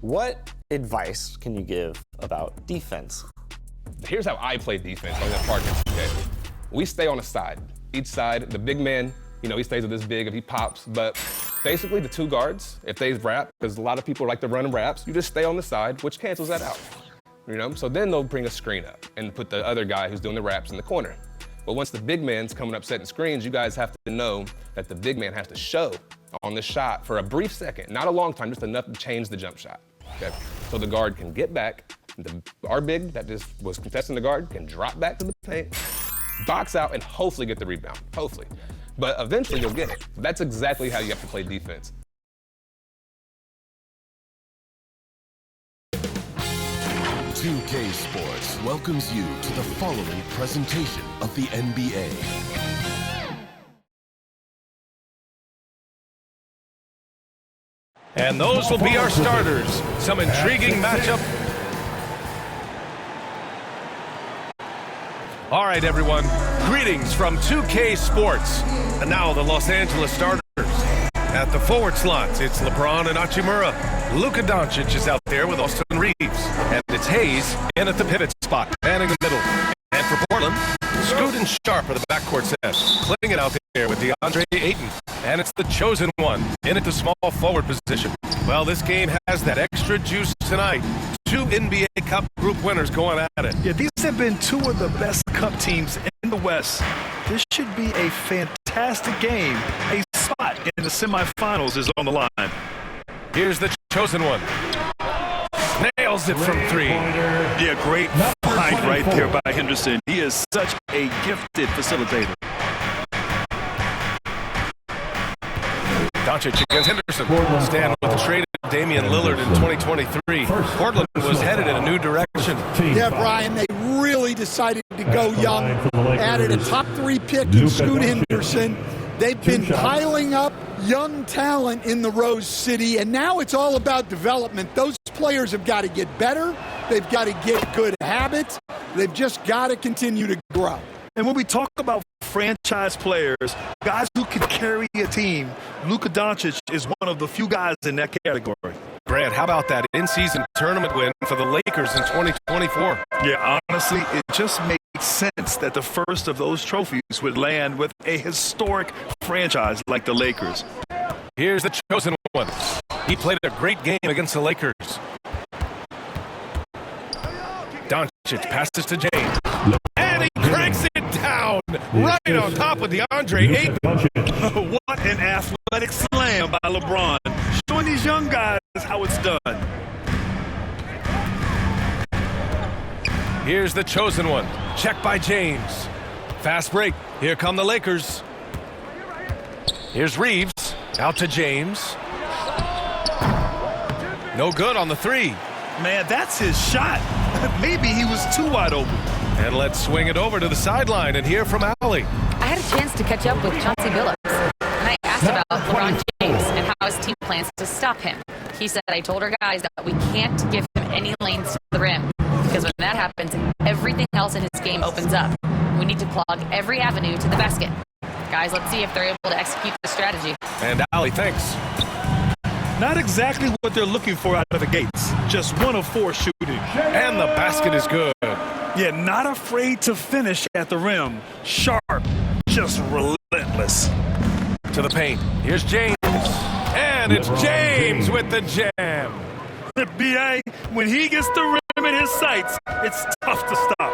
What advice can you give about defense? Here's how I play defense on the park. Okay. We stay on the side. Each side, the big man, he stays with this big if he pops, but basically the two guards, if they wrap, because a lot of people like to run wraps, you just stay on the side, which cancels that out. So then they'll bring a screen up and put the other guy who's doing the wraps in the corner. But once the big man's coming up setting screens, you guys have to know that the big man has to show on the shot for a brief second, not a long time, just enough to change the jump shot. Okay. So the guard can get back, our big that just was contesting the guard can drop back to the paint, box out, and hopefully get the rebound, hopefully. But eventually you'll get it. That's exactly how you have to play defense. 2K Sports welcomes you to the following presentation of the NBA. And those will be our starters. Some intriguing matchup. All right, everyone. Greetings from 2K Sports. And now the Los Angeles starters. At the forward slots, it's LeBron and Hachimura. Luka Doncic is out there with Austin Reeves. And it's Hayes in at the pivot spot, manning the middle. And for Portland, Scoot and Sharp are the backcourt set. Playing it out there with DeAndre Ayton. And it's the chosen one in at the small forward position. Well, this game has that extra juice tonight. Two NBA Cup group winners going at it. Yeah, these have been two of the best Cup teams in the West. This should be a fantastic game. A spot in the semifinals is on the line. Here's the chosen one. Nails it from three. Yeah, great find right there by Henderson. He is such a gifted facilitator. Doncic against Henderson. Stand with the trade of Damian Lillard in 2023. Portland was headed in a new direction. Yeah, Brian, they really decided to go young. Added a top 3 pick in Scoot Henderson. They've been piling up young talent in the Rose City, and now it's all about development. Those players have got to get better. They've got to get good habits. They've just got to continue to grow. And when we talk about franchise players, guys who can carry a team, Luka Doncic is one of the few guys in that category. Grant, how about that in-season tournament win for the Lakers in 2024? Yeah, honestly, it just makes sense that the first of those trophies would land with a historic franchise like the Lakers. Here's the chosen one. He played a great game against the Lakers. Doncic passes to James. And he cranks it down right on top of DeAndre Ayton. What an athletic slam by LeBron. Showing these young guys how it's done. Here's the chosen one. Check by James. Fast break. Here come the Lakers. Here's Reeves. Out to James. No good on the three. Man, that's his shot. Maybe he was too wide open. And let's swing it over to the sideline and hear from Allie. I had a chance to catch up with Chauncey Billups, and I asked about LeBron James and how his team plans to stop him. He said, I told our guys that we can't give him any lanes to the rim, because when that happens, everything else in his game opens up. We need to clog every avenue to the basket. Guys, let's see if they're able to execute the strategy. And Allie, thanks. Not exactly what they're looking for out of the gates. Just 1 of 4 shooting. And the basket is good. Yeah, not afraid to finish at the rim. Sharp, just relentless. To the paint. Here's James. And it's James with the jam. B.A., when he gets the rim in his sights, it's tough to stop.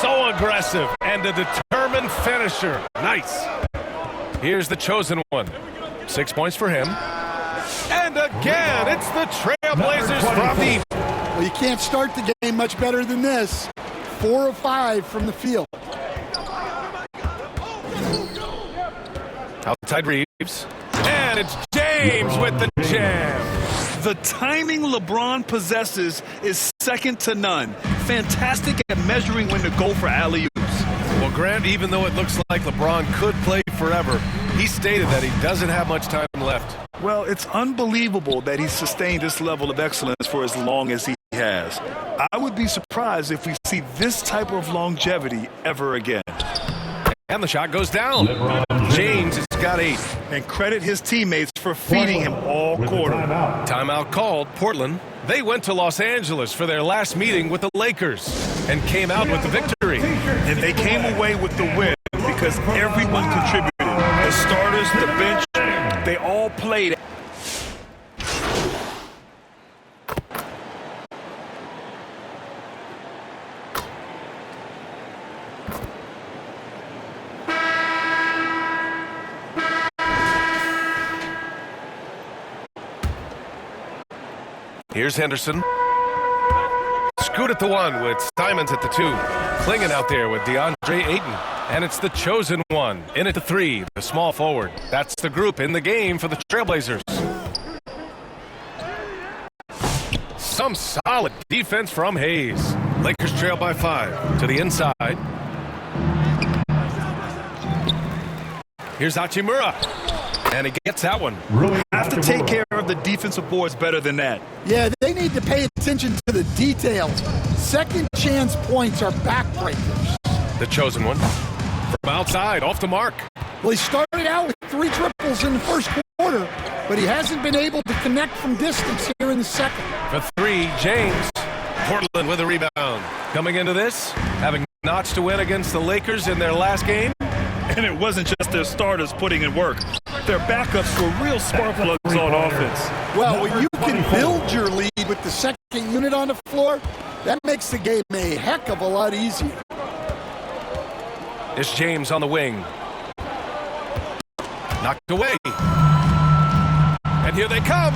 So aggressive and a determined finisher. Nice. Here's the chosen one. 6 points for him. And again, it's the Trailblazers from deep. Well, you can't start the game much better than this. 4 of 5 from the field. Outside Reeves. And it's James with the jam. The timing LeBron possesses is second to none. Fantastic at measuring when to go for alley-oops. Well, Grant, even though it looks like LeBron could play forever, he stated that he doesn't have much time left. Well, it's unbelievable that he's sustained this level of excellence for as long as he has. I would be surprised if we see this type of longevity ever again. And the shot goes down. James has got 8. And credit his teammates for feeding him all quarter. Timeout called. Portland. They went to Los Angeles for their last meeting with the Lakers and came out with the victory. And they came away with the win because everyone contributed. The starters, the bench, they all played. Here's Henderson. Scoot at the 1 with Simons at the 2. Clinging out there with DeAndre Ayton. And it's the chosen one. In at the 3, the small forward. That's the group in the game for the Trailblazers. Some solid defense from Hayes. Lakers trail by 5. To the inside. Here's Hachimura. And he gets that one. Have to take care of the defensive boards better than that. Yeah, they need to pay attention to the details. Second chance points are backbreakers. The chosen one. From outside, off the mark. Well, he started out with 3 triples in the first quarter, but he hasn't been able to connect from distance here in the second. For 3, James. Portland with a rebound. Coming into this, having notched a win against the Lakers in their last game. And it wasn't just their starters putting in work. Their backups were real spark plugs on offense. Well, when you can build your lead with the second unit on the floor, that makes the game a heck of a lot easier. It's James on the wing. Knocked away. And here they come.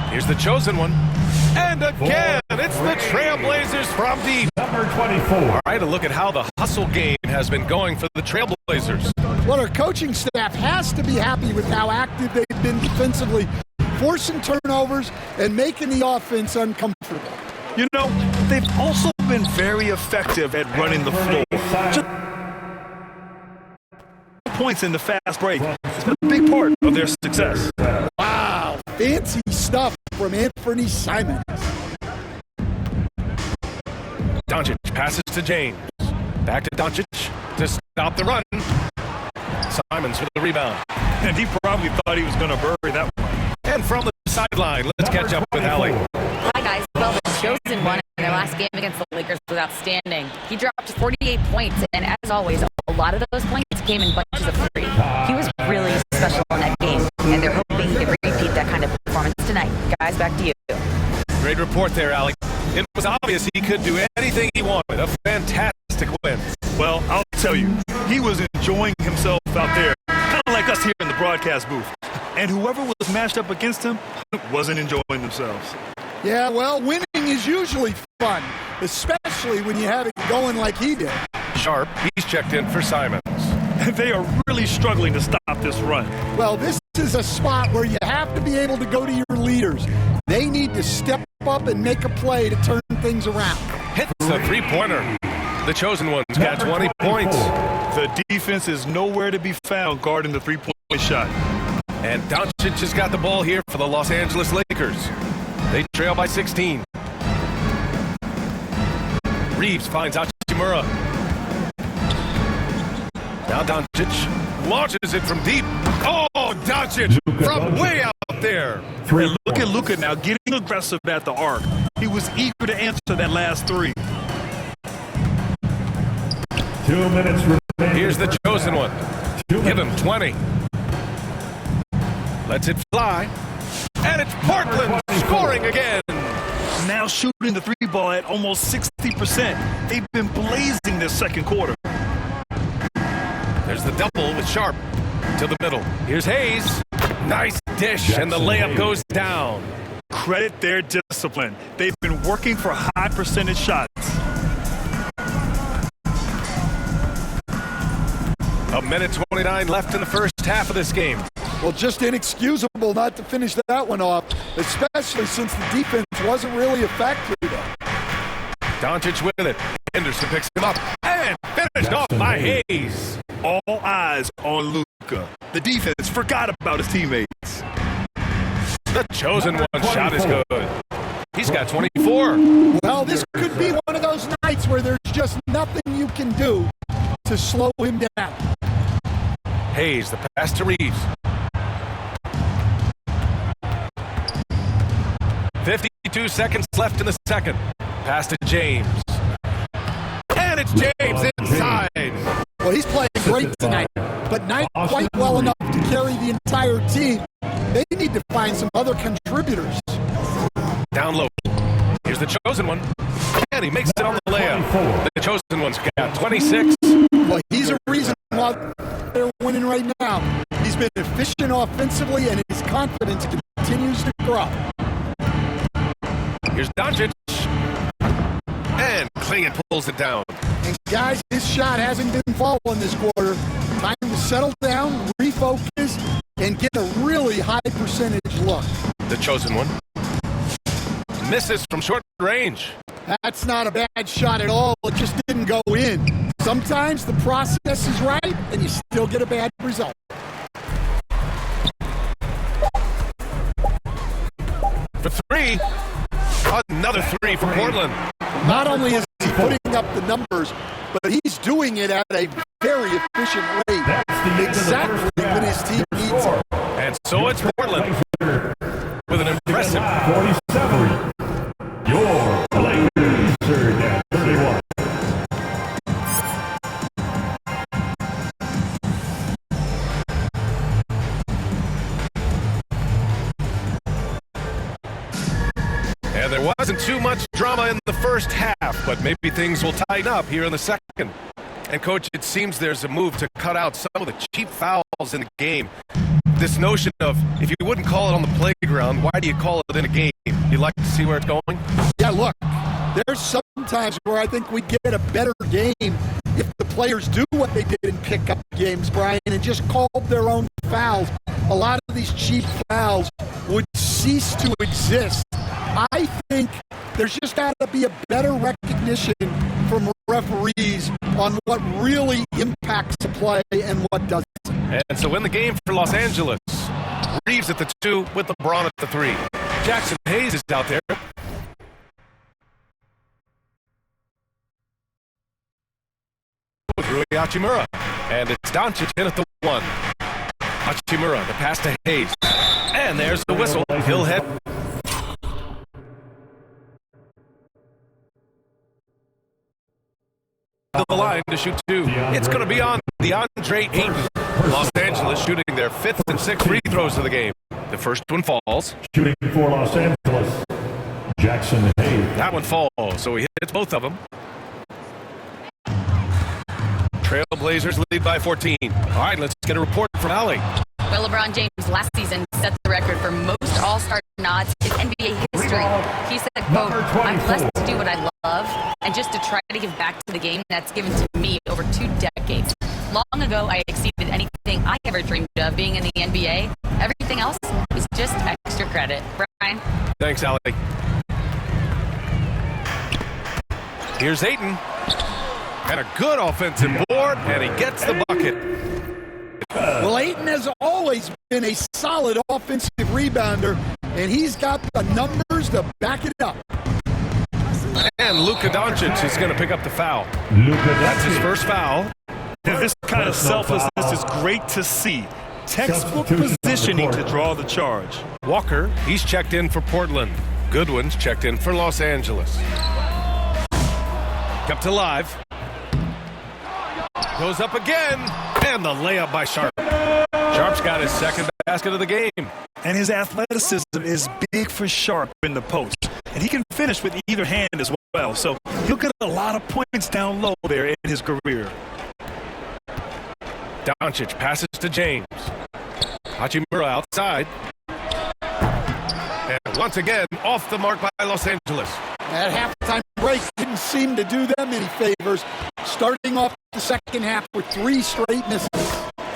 Here's the chosen one. And again, it's the Trailblazers from deep. Number 24. All right, a look at how the hustle game has been going for the Trailblazers. Well, our coaching staff has to be happy with how active they've been defensively, forcing turnovers and making the offense uncomfortable. You know, they've also been very effective at running the floor. Just points in the fast break. It's been a big part of their success. Wow, fancy stuff from Anthony Simons. Doncic passes to James. Back to Doncic to stop the run. Simons for the rebound. And he probably thought he was going to bury that one. And from the sideline, let's catch up with Allie. Hi, guys. Well, the chosen one in their last game against the Lakers was outstanding. He dropped 48 points, and as always, a lot of those points came in bunches of 3. He was really special in that game, and they're hoping he can repeat that kind of performance tonight. Guys, back to you. Great report there, Allie. It was obvious he could do anything he wanted. A fantastic win. Well, I'll tell you, he was enjoying himself out there, kind of like us here in the broadcast booth. And whoever was matched up against him wasn't enjoying themselves. Yeah, well, winning is usually fun, especially when you have it going like he did. Sharp, he's checked in for Simons. And they are really struggling to stop this run. Well, this is a spot where you have to be able to go to your leaders. They need to step up and make a play to turn things around. Hits a 3-pointer. The chosen one's got 20 points. The defense is nowhere to be found guarding the 3-point shot. And Doncic has got the ball here for the Los Angeles Lakers. They trail by 16. Reeves finds Hachimura. Now Doncic launches it from deep. Oh, Doncic from way out there. And look at Luka now getting aggressive at the arc. He was eager to answer that last 3. 2 minutes remaining. Here's the chosen one. Give him 20. Lets it fly. And it's Portland scoring again. Now shooting the 3-ball at almost 60%. They've been blazing this second quarter. There's the double with Sharp to the middle. Here's Hayes. Nice dish, and the layup goes down. Credit their discipline. They've been working for high percentage shots. A minute 29 left in the first half of this game. Well, just inexcusable not to finish that one off, especially since the defense wasn't really effective. Doncic with it. Henderson picks him up and finished off by Hayes. All eyes on Luka. The defense forgot about his teammates. The chosen one shot is good. He's got 24. Well, this could be one of those nights where there's just nothing you can do to slow him down. Hayes, the pass to Reeves. 52 seconds left in the second. Pass to James. And it's James inside. Well, he's playing great tonight, but not quite well enough to carry the entire team. They need to find some other contributors. Down low. Here's the chosen one. And he makes it on the layup. The chosen one's got 26. Well, he's a reason why they're winning right now. He's been efficient offensively, and his confidence continues to grow. Here's Doncic. And Klingon pulls it down. And guys, his shot hasn't been falling this quarter. Time to settle down, refocus, and get a really high percentage look. The chosen one misses from short range. That's not a bad shot at all. It just didn't go in. Sometimes the process is right, and you still get a bad result. For three. Another three for Portland. Not only is he putting up the numbers, but he's doing it at a very efficient rate. Exactly when his team needs it. And so it's Portland with an impressive 47. Your Lakers third at 31. And there wasn't too much drama in the first half, but maybe things will tighten up here in the second. And, Coach, it seems there's a move to cut out some of the cheap fouls in the game. This notion of, if you wouldn't call it on the playground, why do you call it in a game? You like to see where it's going? Yeah, look, there's sometimes where I think we'd get a better game if the players do what they did in pickup games, Brian, and just called their own fouls. A lot of these cheap fouls would cease to exist. I think there's just got to be a better recognition from referees on what really impacts the play and what doesn't. And so in the game for Los Angeles, Reeves at the 2 with LeBron at the 3. Jackson Hayes is out there. With Rui Hachimura. And it's Doncic in at the 1. Hachimura, the pass to Hayes. And there's the whistle. He'll head to the line to shoot 2. It's going to be on DeAndre Ayton. Los Angeles shooting their 5th and 6th free throws of the game. The first one falls. Shooting for Los Angeles, Jackson Hayes. That one falls, so he hits both of them. Trailblazers lead by 14. All right, let's get a report from Allie. Well, LeBron James last season set the record for most all-star nods in NBA history. He said, quote, "I'm blessed to do what I love and just to try to give back to the game that's given to me over 2 decades. Long ago, I exceeded anything I ever dreamed of being in the NBA. Everything else is just extra credit." Brian? Thanks, Allie. Here's Ayton. And a good offensive board, and he gets the bucket. Well, Ayton has always been a solid offensive rebounder, and he's got the numbers to back it up. And Luka Doncic is going to pick up the foul. That's his first foul. And this kind of selflessness is great to see. Textbook positioning to draw the charge. Walker, he's checked in for Portland. Goodwin's checked in for Los Angeles. Kept alive. Goes up again, and the layup by Sharp. Sharp's got his second basket of the game. And his athleticism is big for Sharp in the post. And he can finish with either hand as well. So he'll get a lot of points down low there in his career. Doncic passes to James. Hachimura outside. And once again, off the mark by Los Angeles. That halftime break didn't seem to do them any favors. Starting off the second half with 3 straight misses.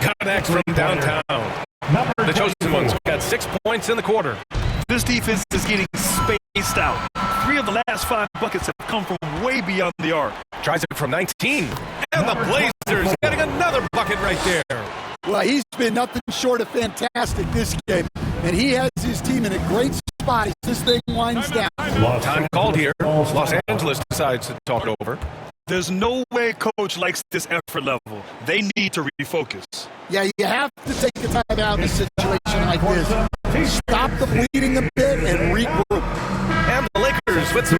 Connects from downtown. The chosen ones got 6 points in the quarter. This defense is getting spaced out. 3 of the last 5 buckets have come from way beyond the arc. Tries it from 19. And the Blazers getting another bucket right there. Well, he's been nothing short of fantastic this game. and he has his team in a great spot as this thing winds down. Time called here. Los Angeles decides to talk it over. There's no way coach likes this effort level. They need to refocus. Yeah, you have to take a time out in a situation like this. Stop the bleeding a bit and regroup. And the Lakers with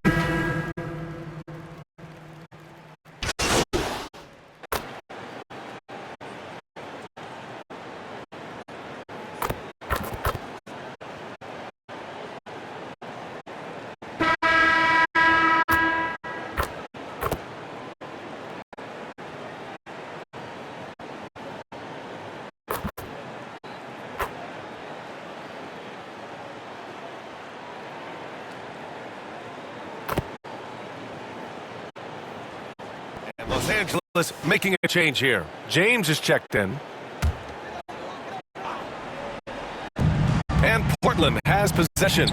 Los Angeles making a change here. James is checked in. And Portland has possession.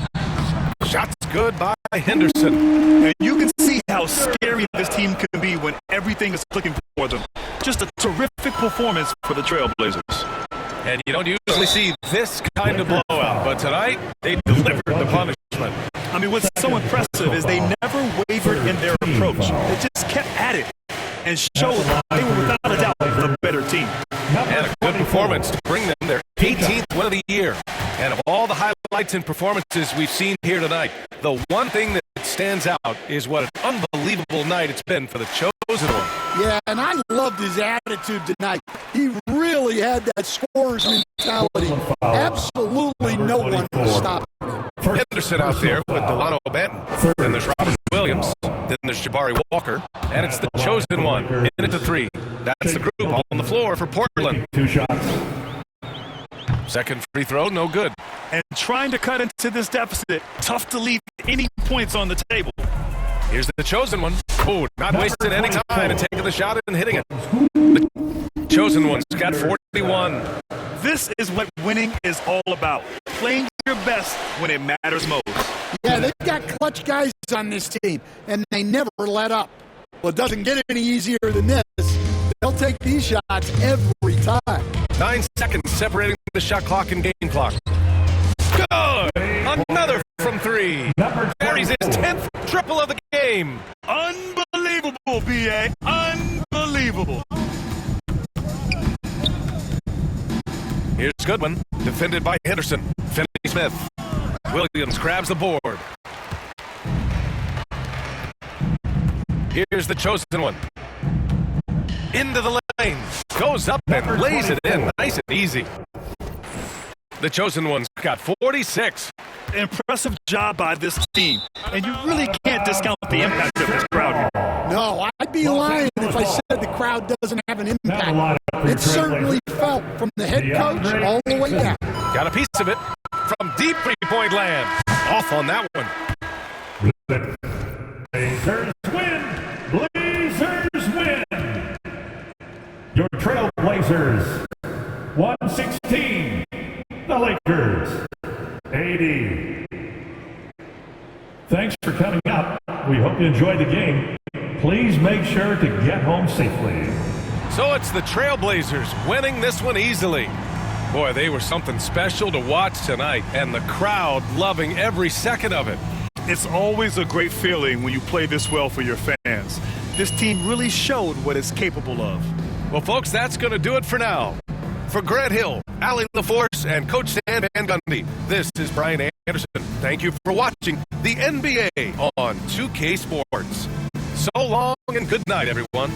Shots good by Henderson. And you can see how scary this team can be when everything is clicking for them. Just a terrific performance for the Trailblazers. And you don't usually see this kind of blowout, but tonight they delivered the punishment. I mean, what's so impressive is they never wavered in their approach. They just kept at it and showed they were without a doubt the better team. And a good performance to bring them their 18th win of the year. And of all the highlights and performances we've seen here tonight, the one thing that stands out is what an unbelievable night it's been for the chosen one. Yeah, and I loved his attitude tonight. He really had that scorer's mentality. Absolutely no one could stop him. Henderson out there with Delano Banton. Then there's Robert Williams. Then there's Jabari Walker. And it's the chosen one. In at the three. That's the group on the floor for Portland. 2 shots. Second free throw, no good. And trying to cut into this deficit, tough to leave any points on the table. Here's the chosen one. Oh, not wasting any time and taking the shot and hitting it. The chosen one's got 41. This is what winning is all about. Playing your best when it matters most. Yeah, they've got clutch guys on this team, and they never let up. Well, it doesn't get any easier than this. They'll take these shots every time. 9 seconds separating the shot clock and game clock. Good! Another from three. Carries his 10th triple of the game. Unbelievable, B.A. Unbelievable. Here's Goodwin, defended by Henderson. Finney-Smith. Williams grabs the board. Here's the chosen one. Into the lane. Goes up and lays it in. Nice and easy. The chosen one's got 46. Impressive job by this team. And you really can't discount the impact of this crowd here. No, I'd be lying if I said the crowd doesn't have an impact. It certainly felt from the head coach all the way down. Got a piece of it from deep three-point land. Off on that one. Blazers win! Blazers win! Your Trailblazers, 116. The Lakers, 80. Thanks for coming up. We hope you enjoyed the game. Please make sure to get home safely. So it's the Trailblazers winning this one easily. Boy, they were something special to watch tonight, and the crowd loving every second of it. It's always a great feeling when you play this well for your fans. This team really showed what it's capable of. Well, folks, that's going to do it for now. For Grant Hill, Allie LaForce, and Coach Stan Van Gundy, this is Brian Anderson. Thank you for watching the NBA on 2K Sports. So long and good night, everyone.